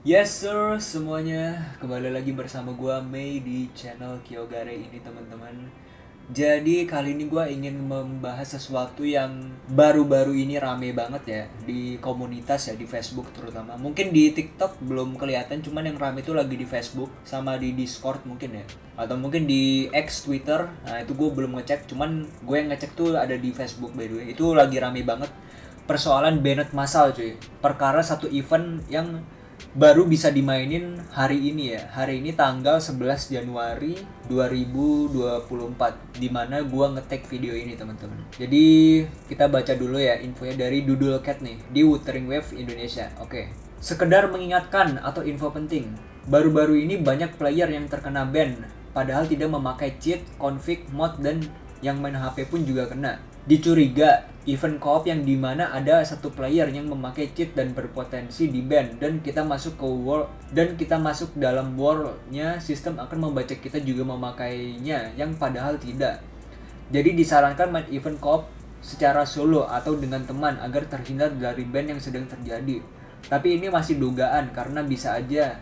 Yes sir, semuanya kembali lagi bersama gua Mei di channel Kyogare ini teman-teman. Jadi kali ini gua ingin membahas sesuatu yang baru-baru ini rame banget ya di komunitas ya, di Facebook terutama. Mungkin di TikTok belum kelihatan, cuman yang rame itu lagi di Facebook sama di Discord mungkin ya. Atau mungkin di X Twitter. Nah itu gue belum ngecek, cuman gue yang ngecek tuh ada di Facebook by the way. Itu lagi rame banget persoalan banned massal cuy. Perkara satu event yang baru bisa dimainin hari ini ya. Hari ini tanggal 11 Januari 2024 dimana gua ngetek video ini teman-teman. Jadi kita baca dulu ya infonya dari Doodle Cat nih di Wuthering Wave Indonesia. Oke. Sekedar mengingatkan atau info penting. Baru-baru ini banyak player yang terkena ban padahal tidak memakai cheat, config, mod dan yang main HP pun juga kena. Dicuriga event co-op yang dimana ada satu player yang memakai cheat dan berpotensi di ban dan kita masuk ke world dan kita masuk dalam world-nya, sistem akan membaca kita juga memakainya yang padahal tidak. Jadi disarankan main event co-op secara solo atau dengan teman agar terhindar dari ban yang sedang terjadi. Tapi ini masih dugaan karena bisa aja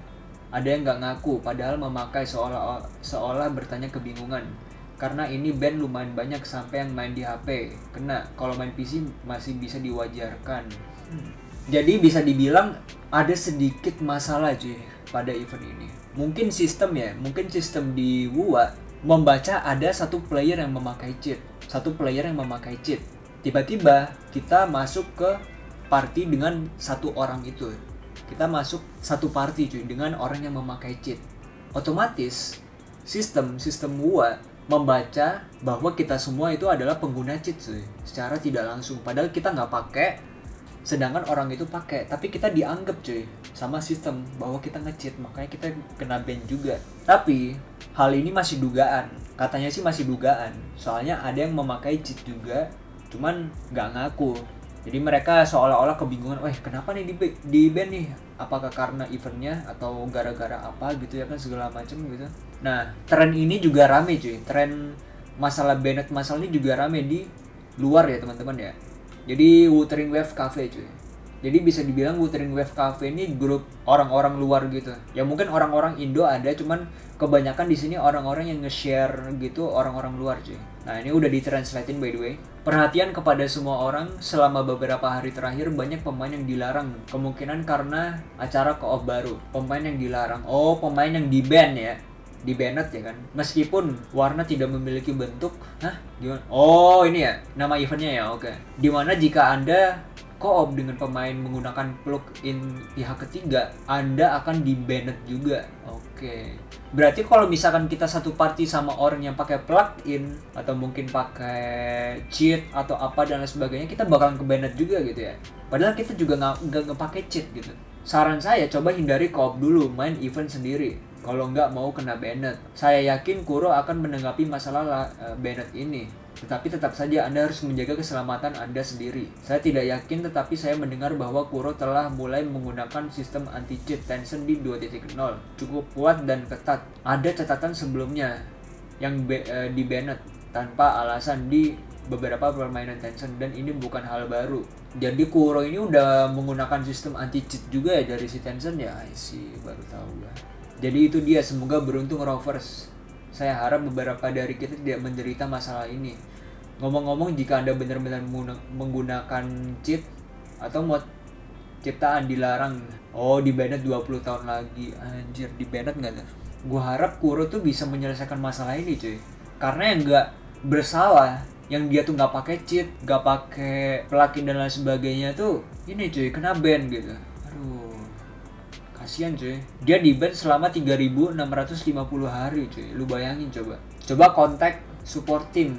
ada yang nggak ngaku padahal memakai seolah bertanya kebingungan. Karena ini band lumayan banyak sampai yang main di HP kena. Kalau main PC masih bisa diwajarkan. Jadi bisa dibilang ada sedikit masalah cuy pada event ini. Mungkin sistem ya, mungkin sistem di WUA membaca ada satu player yang memakai cheat, satu player yang memakai cheat. Tiba-tiba kita masuk ke party dengan satu orang itu. Kita masuk satu party cuy dengan orang yang memakai cheat. Otomatis sistem WUA membaca bahwa kita semua itu adalah pengguna cheat sih, secara tidak langsung. Padahal kita nggak pakai, sedangkan orang itu pakai. Tapi kita dianggap cuy sama sistem bahwa kita nge-cheat, makanya kita kena ban juga. Tapi hal ini masih dugaan. Katanya sih masih dugaan. Soalnya ada yang memakai cheat juga, cuman nggak ngaku. Jadi mereka seolah-olah kebingungan, kenapa nih di ban nih? Apakah karena eventnya atau gara-gara apa gitu ya kan segala macam gitu. Nah, tren ini juga rame cuy. Tren masalah banned masalah ini juga rame di luar ya teman-teman ya. Jadi Wuthering Wave Cafe cuy. Jadi bisa dibilang Wuthering Wave Cafe ini grup orang-orang luar gitu. Ya mungkin orang-orang Indo ada, cuman kebanyakan di sini orang-orang yang nge-share gitu orang-orang luar cuy. Nah ini udah ditranslatein by the way. Perhatian kepada semua orang, selama beberapa hari terakhir banyak pemain yang dilarang. Kemungkinan karena acara co-op baru. Pemain yang dilarang. Oh, pemain yang di-ban ya. Di-banned ya kan. Meskipun warna tidak memiliki bentuk. Hah? Gimana? Oh, ini ya. Nama eventnya ya. Oke. Dimana jika Anda co-op dengan pemain menggunakan plugin pihak ketiga, Anda akan di-banned juga. Oke. Berarti kalau misalkan kita satu party sama orang yang pakai plugin atau mungkin pakai cheat atau apa dan lain sebagainya, kita bakalan ke-banned juga gitu ya. Padahal kita juga nggak pakai cheat gitu. Saran saya coba hindari co-op dulu, main event sendiri. Kalau nggak mau kena banned. Saya yakin Kuro akan menanggapi masalah banned ini. Tetapi tetap saja Anda harus menjaga keselamatan Anda sendiri. Saya tidak yakin, tetapi saya mendengar bahwa Kuro telah mulai menggunakan sistem anti-cheat Tencent di 2.0. Cukup kuat dan ketat. Ada catatan sebelumnya yang di-banned tanpa alasan di beberapa permainan Tencent dan ini bukan hal baru. Jadi Kuro ini udah menggunakan sistem anti-cheat juga ya dari si Tencent ya. Sih baru tahu lah. Jadi itu dia, semoga beruntung Rovers. Saya harap beberapa dari kita tidak menderita masalah ini. Ngomong-ngomong, jika Anda benar-benar menggunakan cheat atau mod ciptaan dilarang, di-banned 20 tahun lagi. Anjir, di-banned nggak tuh? Gua harap Kuro tuh bisa menyelesaikan masalah ini cuy. Karena yang nggak bersalah, yang dia tuh nggak pakai cheat, nggak pakai plugin dan lain sebagainya tuh, ini cuy, kena ban gitu. Aduh, kasian cuy. Dia di-ban selama 3.650 hari cuy. Lu bayangin coba. Coba kontak support team.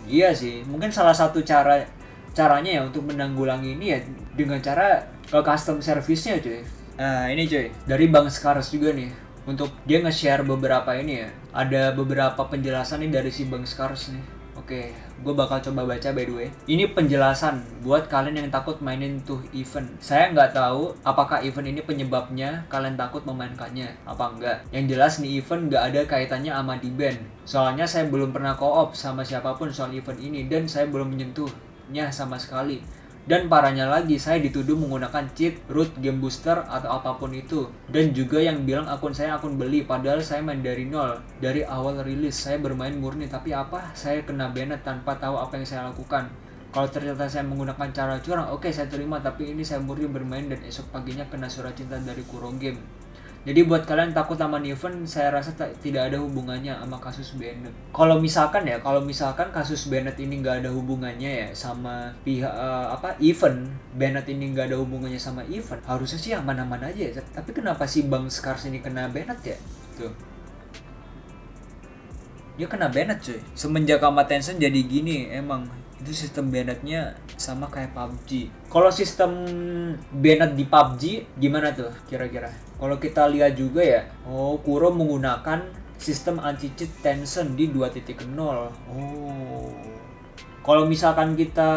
Iya sih, mungkin salah satu caranya ya untuk menanggulangi ini ya dengan cara ke custom service-nya cuy. Nah ini cuy, dari Bang Skars juga nih. Untuk dia nge-share beberapa ini ya. Ada beberapa penjelasan nih dari si Bang Skars nih. Oke, gue bakal coba baca by the way. Ini penjelasan buat kalian yang takut mainin tuh event. Saya nggak tahu apakah event ini penyebabnya kalian takut memainkannya apa enggak. Yang jelas nih event nggak ada kaitannya sama di-ban. Soalnya saya belum pernah co-op sama siapapun soal event ini dan saya belum menyentuhnya sama sekali. Dan parahnya lagi, saya dituduh menggunakan cheat, root, game booster, atau apapun itu. Dan juga yang bilang akun saya akun beli, padahal saya main dari nol. Dari awal rilis, saya bermain murni, tapi apa? Saya kena banned tanpa tahu apa yang saya lakukan. Kalau ternyata saya menggunakan cara curang, oke saya terima, tapi ini saya murni bermain dan esok paginya kena surat cinta dari Kuro Game. Jadi buat kalian takut sama event, saya rasa tidak ada hubungannya sama kasus banned. Kalau misalkan kasus banned ini nggak ada hubungannya ya sama pihak event, banned ini nggak ada hubungannya sama event, harusnya sih aman-aman aja ya. Tapi kenapa sih Bang Scars ini kena banned ya? Tuh. Dia kena banned cuy. Semenjak sama Tencent jadi gini emang. Itu sistem bannednya sama kayak PUBG. Kalau sistem banned di PUBG gimana tuh kira-kira? Kalau kita lihat juga ya, Kuro menggunakan sistem anti-cheat Tencent di 2.0. Kalau misalkan kita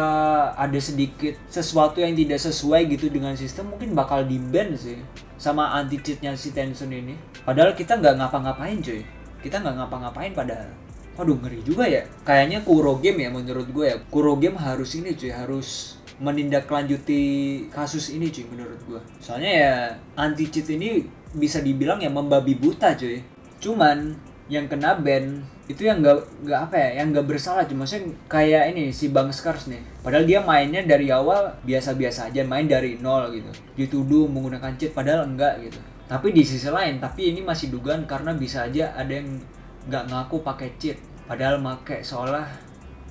ada sedikit sesuatu yang tidak sesuai gitu dengan sistem, mungkin bakal di-ban sih sama anti-cheatnya si Tencent ini. Padahal kita nggak ngapa-ngapain cuy. Kita nggak ngapa-ngapain padahal. Waduh ngeri juga ya. Kayaknya Kuro Game ya menurut gue ya. Kuro Game harus ini cuy, harus menindaklanjuti kasus ini cuy menurut gue. Soalnya ya anti cheat ini bisa dibilang ya membabi buta cuy. Cuman yang kena ban itu yang nggak bersalah cuma maksudnya kayak ini si Bang Scars nih. Padahal dia mainnya dari awal biasa-biasa aja, main dari nol gitu. Dituduh menggunakan cheat padahal enggak gitu. Tapi di sisi lain, tapi ini masih dugaan karena bisa aja ada yang nggak ngaku pakai cheat padahal make, seolah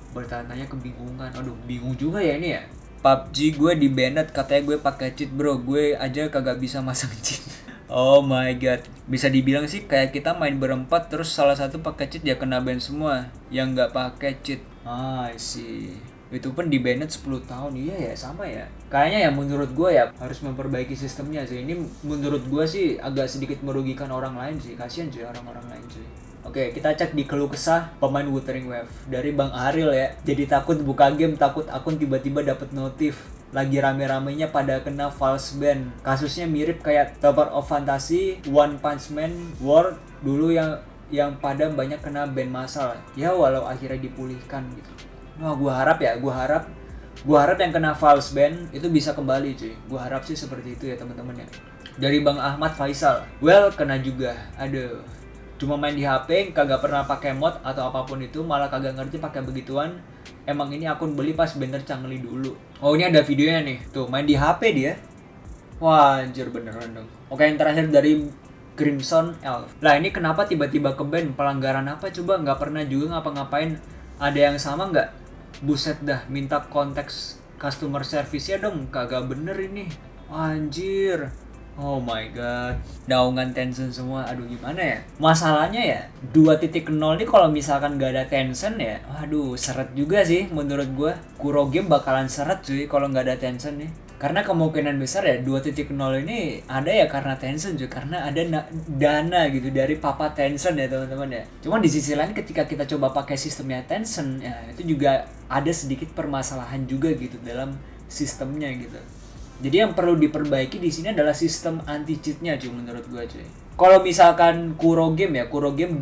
bertanya kebingungan. Aduh bingung juga ya ini ya. PUBG gue di banned katanya gue pakai cheat bro, gue aja kagak bisa masang cheat. Oh my god, bisa dibilang sih kayak kita main berempat terus salah satu pakai cheat ya kena ban semua yang nggak pakai cheat. I see. Itu pun di banned 10 tahun. Iya ya sama ya. Kayaknya ya menurut gue ya harus memperbaiki sistemnya sih. Ini menurut gue sih agak sedikit merugikan orang lain sih. Kasian cuy orang-orang lain cuy. Oke, kita cek di keluh kesah pemain Wuthering Wave dari Bang Ariel ya. Jadi takut buka game, takut akun tiba-tiba dapat notif. Lagi rame-ramenya pada kena false ban. Kasusnya mirip kayak Tower of Fantasy, One Punch Man, World dulu yang pada banyak kena ban massal. Ya walau akhirnya dipulihkan gitu. Wah, gua harap yang kena false ban itu bisa kembali cuy. Gua harap sih seperti itu ya teman-teman ya. Dari Bang Ahmad Faisal. Well, kena juga. Aduh. Cuma main di HP, kagak pernah pakai mod atau apapun itu, malah kagak ngerti pakai begituan. Emang ini akun beli pas bener Cangli dulu. Oh ini ada videonya nih, tuh main di HP dia. Wah anjir beneran dong. Oke yang terakhir dari Crimson Elf. Lah ini kenapa tiba-tiba ke-ban? Pelanggaran apa coba? Nggak pernah juga ngapa-ngapain. Ada yang sama nggak? Buset dah, minta konteks customer service-nya dong. Kagak bener ini. Anjir. Oh my god, naungan Tencent semua. Aduh gimana ya? Masalahnya ya 2.0 nih kalau misalkan gak ada Tencent ya, waduh seret juga sih menurut gue. Kuro Game bakalan seret cuy kalau gak ada Tencent nih. Karena kemungkinan besar ya 2.0 ini ada ya karena Tencent cuy, karena ada dana gitu dari papa Tencent ya teman-teman ya. Cuman di sisi lain ketika kita coba pakai sistemnya Tencent ya itu juga ada sedikit permasalahan juga gitu dalam sistemnya gitu. Jadi yang perlu diperbaiki di sini adalah sistem anti cheatnya cuy menurut gue cuy. Kalau misalkan Kuro Game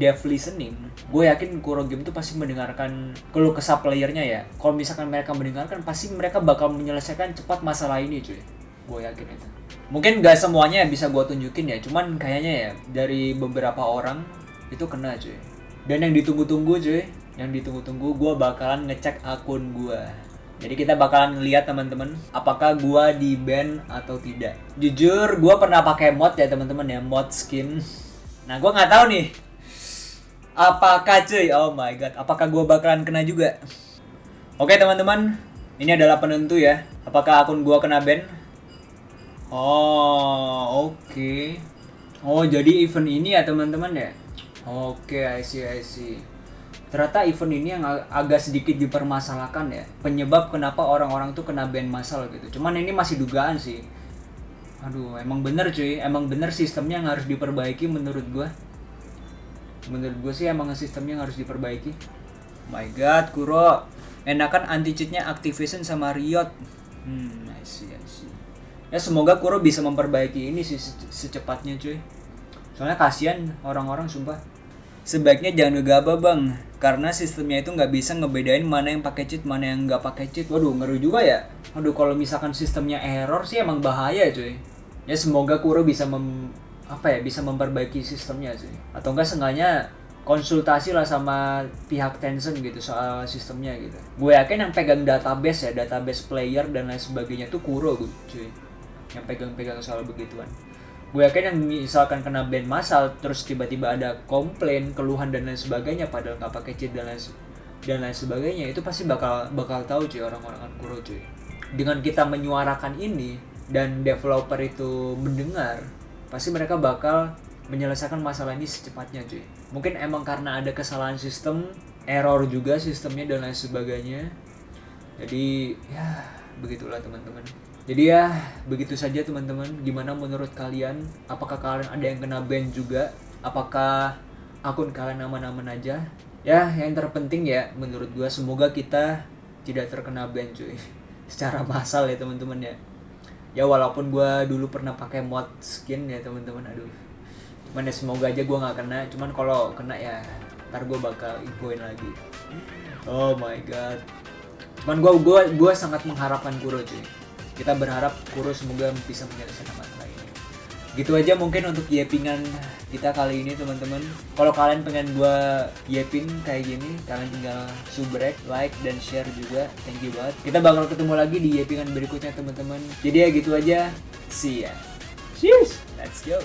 dev listening, gue yakin Kuro Game tuh pasti mendengarkan keluh kesah playernya ya. Kalau misalkan mereka mendengarkan, pasti mereka bakal menyelesaikan cepat masalah ini cuy. Gue yakin itu. Mungkin gak semuanya bisa gue tunjukin ya, cuman kayaknya ya dari beberapa orang itu kena cuy. Dan yang ditunggu-tunggu cuy, gue bakalan ngecek akun gue. Jadi kita bakalan ngeliat teman-teman apakah gua di ban atau tidak. Jujur gua pernah pakai mod ya teman-teman ya, mod skin. Nah, gua nggak tahu nih. Apakah cuy? Oh my god, apakah gua bakalan kena juga? Oke, teman-teman, ini adalah penentu ya. Apakah akun gua kena ban? Oh, oke. Oh, jadi event ini ya teman-teman ya. Oke, I see. Ternyata event ini yang agak sedikit dipermasalahkan ya. Penyebab kenapa orang-orang tuh kena ban massal gitu. Cuman ini masih dugaan sih. Aduh, emang bener cuy. Emang bener sistemnya yang harus diperbaiki menurut gua. Menurut gua sih emang sistemnya yang harus diperbaiki. Oh my god, Kuro. Enakan anti-cheatnya Activision sama Riot. I see. Ya semoga Kuro bisa memperbaiki ini sih secepatnya cuy. Soalnya kasihan orang-orang sumpah. Sebaiknya jangan gegabah bang, karena sistemnya itu nggak bisa ngebedain mana yang pakai cheat, mana yang nggak pakai cheat. Waduh, ngeri juga ya. Waduh, kalau misalkan sistemnya error sih emang bahaya cuy. Ya semoga Kuro bisa bisa memperbaiki sistemnya cuy. Atau enggak seenggaknya konsultasi lah sama pihak Tencent gitu soal sistemnya gitu. Gue yakin yang pegang database ya, database player dan lain sebagainya tuh Kuro cuy. Yang pegang-pegang soal begituan. Gue yakin yang misalkan kena ban massal terus tiba-tiba ada komplain, keluhan dan lain sebagainya padahal nggak pakai cheat dan lain sebagainya, itu pasti bakal tahu cuy orang-orang Kuro cuy. Dengan kita menyuarakan ini dan developer itu mendengar, pasti mereka bakal menyelesaikan masalah ini secepatnya cuy. Mungkin emang karena ada kesalahan sistem, error juga sistemnya dan lain sebagainya. Jadi ya begitulah teman-teman. Jadi ya begitu saja teman-teman. Gimana menurut kalian? Apakah kalian ada yang kena ban juga? Apakah akun kalian aman-aman aja? Ya yang terpenting ya menurut gua semoga kita tidak terkena ban cuy. Secara massal ya teman-teman ya. Ya walaupun gua dulu pernah pakai mod skin ya teman-teman. Aduh. Cuman ya semoga aja gua nggak kena. Cuman kalau kena ya ntar gua bakal infoin lagi. Oh my god. Cuman gua sangat mengharapkan Kuro cuy. Kita berharap Kuro semoga bisa menyelesaikan masalah ini. Gitu aja mungkin untuk yepingan kita kali ini teman-teman. Kalau kalian pengen gua yepin kayak gini, kalian tinggal subrek, like dan share juga. Thank you banget. Kita bakal ketemu lagi di yepingan berikutnya teman-teman. Jadi ya gitu aja. See ya. Cheers. Let's go.